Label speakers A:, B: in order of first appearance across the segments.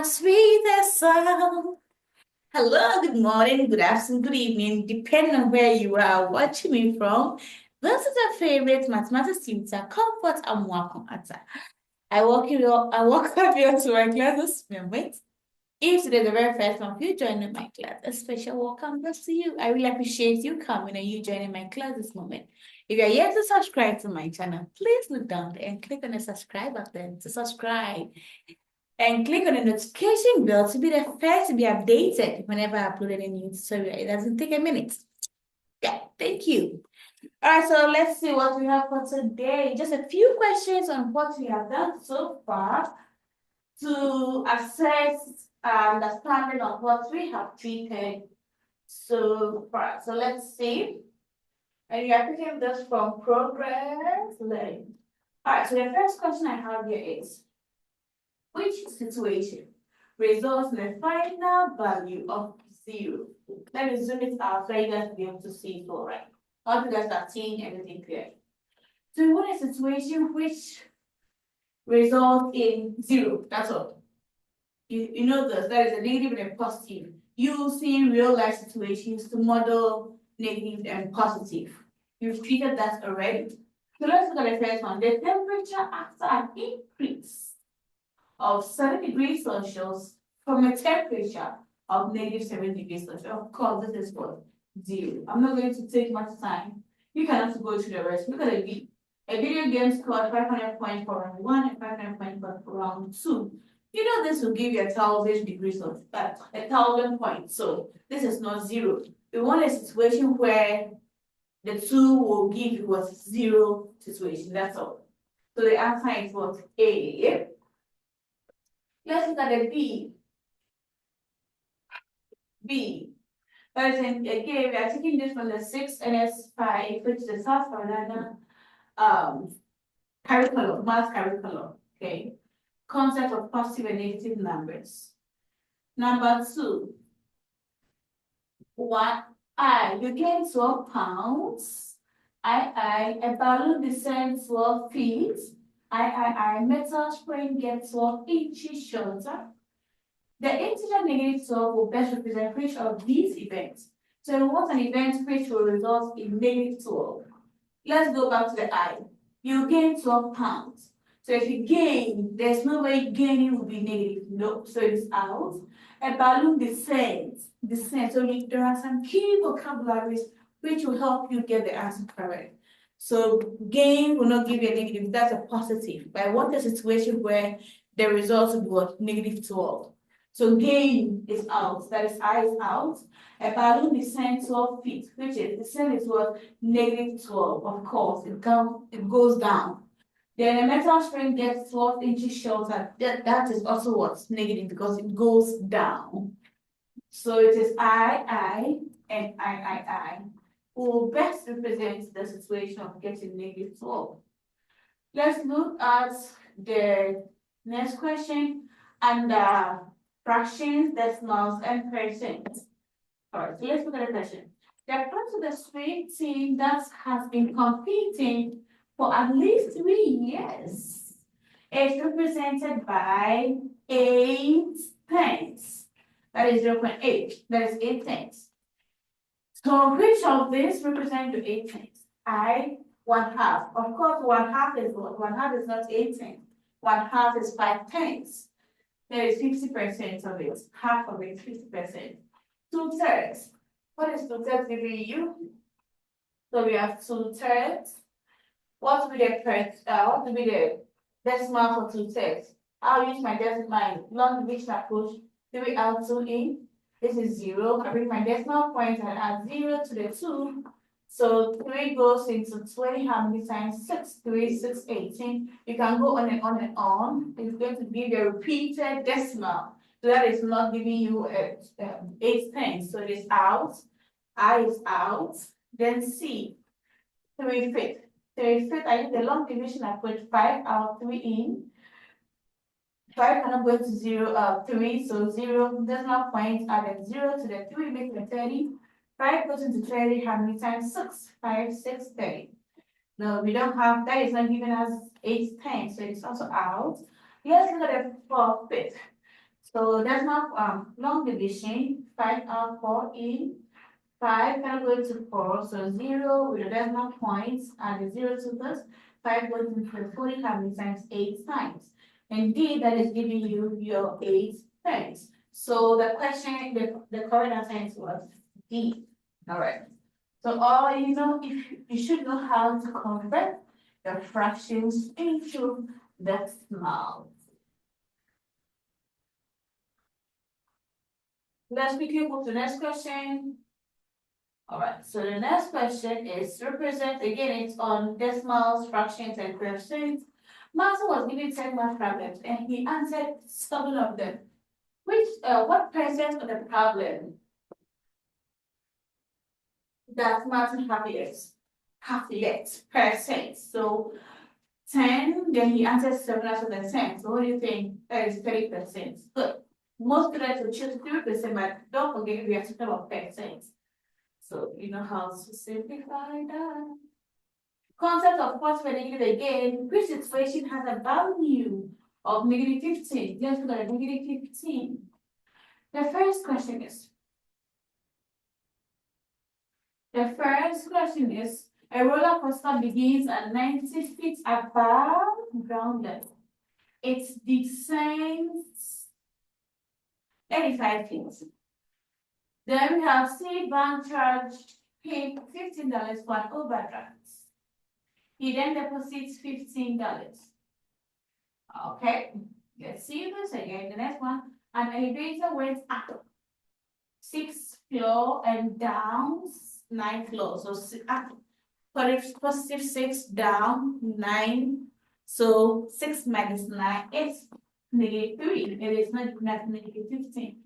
A: the sweetest sound. Hello, good morning, good afternoon, good evening, depending on where you are watching me from. This is your favorite mathematics tutor, Comfort and welcome. I welcome you to my class this moment. If today is the very first one of you joining my class, a special welcome goes to you. I really appreciate you coming and you joining my class this moment. If you are yet to subscribe to my channel, please look down there and click on the subscribe button to subscribe. And click on the notification bell to be the first to be updated whenever I upload any new tutorial. It doesn't take a minute. Yeah, thank you. All right, so let's see what we have for today. Just a few questions on what we have done so far to assess understanding of what we have treated so far. So let's see. And you are picking this from progress learning. All right, so the first question I have here is, which situation results in a final value of 0? Let me zoom it out so you guys will be able to see it all right. I hope you guys are seeing everything clear. So we want a situation which results in 0. That's all. You know this, that is a negative and a positive. Using real life situations to model negative and positive. You've treated that already. So let's look at the first one. The temperature after an increase of 7 degrees Celsius from a temperature of negative 7 degrees Celsius. Of course, this is what? 0. I'm not going to take much time. You can have to go through the rest. Look at a video game scored 500 points for round 1 and 500 points for round 2. You know this will give you 1,000 degrees of 1,000 points. So this is not 0. We want a situation where the 2 will give you what? 0 situation. That's all. So the answer is what? A. Let's look at the B. B. That is again, we are taking this from the 6NS5, which is the South Carolina curriculum, math curriculum. Okay. Concept of positive and negative numbers. Number 2. You gain 12 pounds. A balloon descends 12 feet. Metal spring gets 12 inches shorter. The integer negative 12 will best represent which of these events. So we want an event which will result in negative 12. Let's go back to the I. You gain 12 pounds. So if you gain, there's no way gaining will be negative. No, so it's out. A balloon descends. So there are some key vocabularies which will help you get the answer correct. So gain will not give you a negative, that's a positive. But I want a situation where the result will be what? Negative 12. So gain is out, that is I is out. A balloon descends 12 feet, which is descend is what? Negative 12. Of course, it goes down. Then a metal spring gets 12 inches shorter. That is also what's negative because it goes down. So it is I, and I will best represent the situation of getting negative 12. Let's look at the next question under fractions, decimals, and percents. All right, so let's look at the question. The part of the sweet team that has been competing for at least 3 years is represented by 8 tenths. That is 0.8. That is 8 tenths. So which of these represent the 8 tenths? 1/2. Of course, 1/2 is what? 1/2 is not 8 tenths. 1/2 is 5 tenths. There is 50% of it. Half of it, 50%. 2/3. What is 2/3 giving you? So we have 2/3. What will be the decimal for 2/3? I'll use my decimal long division approach. 3 out, 2 in. This is 0. I bring my decimal point and add 0 to the 2. So 3 goes into 20. How many times? 6. 3, 6, 18. You can go on and on and on. It's going to give you a repeated decimal. So that is not giving you 8 tenths. So it is out. I is out. Then C. 3/5. 3/5, I use the long division approach. 5 out, 3 in. 5 cannot go to 3, so 0 decimal point added 0 to the 3 makes it 30. 5 goes into 30, how many times? 6. 5, 6, 30. No, we don't have, that is not giving us 8 tenths, so it's also out. Let's look at the 4/5. So that's not long division, 5 out, 4 in. 5 can go to 4, so 0 with the decimal points and the 0 to this. 5 goes into the 40 how many times? 8 times. And D, that is giving you your 8 times. So the question, the correct answer was D. All right. So all you know, if you should know how to convert the fractions into decimals. Let's quickly move to the next question. All right, so the next question is represent, again, it's on decimals, fractions, and percents. Martin was given 10 math problems and he answered 7 of them. What percent of the problem does Martin have yet percent? So 10, then he answered 7 out of the 10. So what do you think? That is 30%. Good. Most students will choose 3%, but don't forget we are talking about percent. So you know how to simplify that. Concept of positive and negative again, which situation has a value of negative 15? Let's look at negative 15. The first question is, a roller coaster begins at 90 feet above ground level. It descends 85 feet. Then we have Citibank charged him $15 for an overdraft. He then deposits $15. Okay, let's see this again. The next one, an elevator went up 6 floors and down 9 floors. So up positive 6 down 9. So 6 minus 9 is negative 3. It is not negative 15.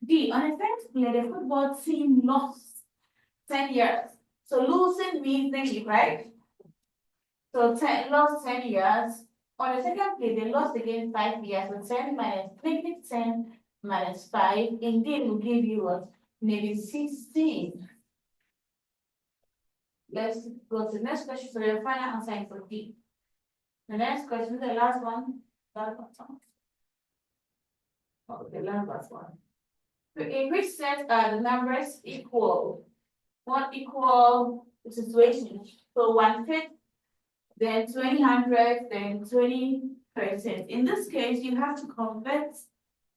A: D, on a first play, the football team lost 10 yards. So losing means negative, right? So 10 lost 10 yards. On the second play, they lost again 5 yards. So 10 minus negative 10 minus 5. Indeed, will give you what? Negative 16. Let's go to the next question. So your final answer is for D. The next question, the last one. Okay, last one. So in which set are the numbers equal? One equal situation. So 1/5, then 20/100, then 20%. In this case, you have to convert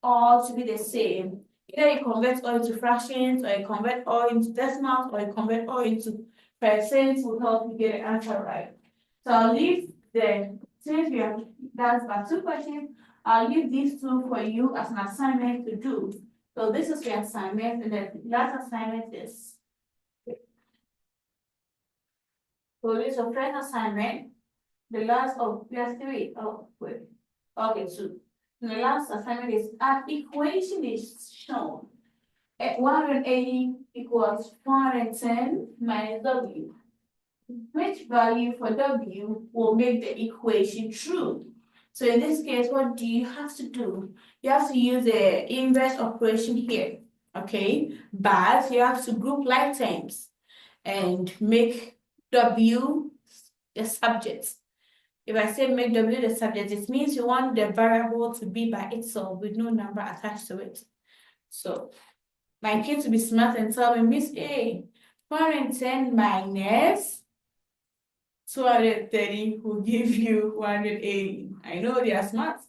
A: all to be the same. Either you convert all into fractions, or you convert all into decimals, or you convert all into percents will help you get the answer right. So I'll leave since we have that's about 2 questions, I'll leave these 2 for you as an assignment to do. So this is the assignment, and the last assignment is. So this is your first assignment. The last we have 3. Oh, wait. Okay, 2. The last assignment is an equation is shown. 180 equals 410 minus W. Which value for W will make the equation true? So in this case, what do you have to do? You have to use the inverse operation here, okay? But you have to group like terms and make W the subject. If I say make W the subject, it means you want the variable to be by itself with no number attached to it. So my kid to be smart and tell me, Miss A, 410 minus 230 will give you 180. I know they are smart.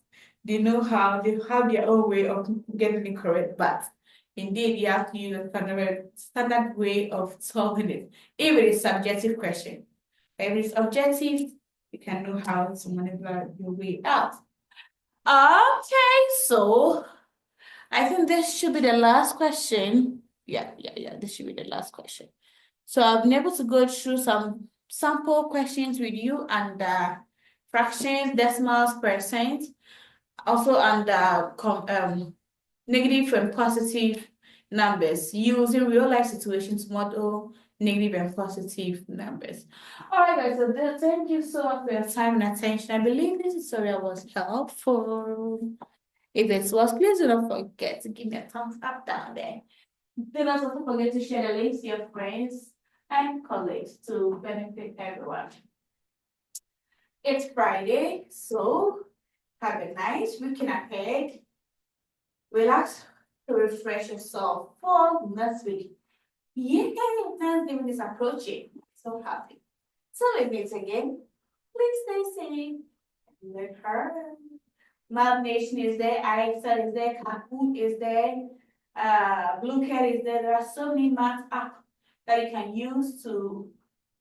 A: They know how, they have their own way of getting it correct, but indeed you have to use a standard way of solving it. If it is a subjective question, if it is objective, you can know how to maneuver your way out. Okay, so I think this should be the last question. Yeah, this should be the last question. So I've been able to go through some sample questions with you and fractions, decimals, percent, also under negative and positive numbers using real life situations to model negative and positive numbers. All right, guys, so thank you so much for your time and attention. I believe this tutorial was helpful. If it was, please do not forget to give me a thumbs up down there. Do not also forget to share the links to your friends and colleagues to benefit everyone. It's Friday, so have a nice weekend ahead. Relax to refresh yourself for next week. Yay! Thanksgiving is approaching. So happy. So we meet again. Please stay safe. Let her. Mad Nation is there, IXL is there, Kahoot is there, Blue Cat is there. There are so many math apps that you can use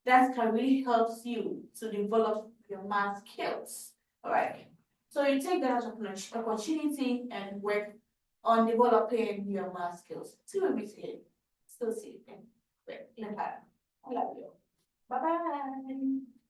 A: that can really help you to develop your math skills. All right. So you take that as an opportunity and work on developing your math skills. Till we meet again. Still see you. Let her. I love you. Bye bye.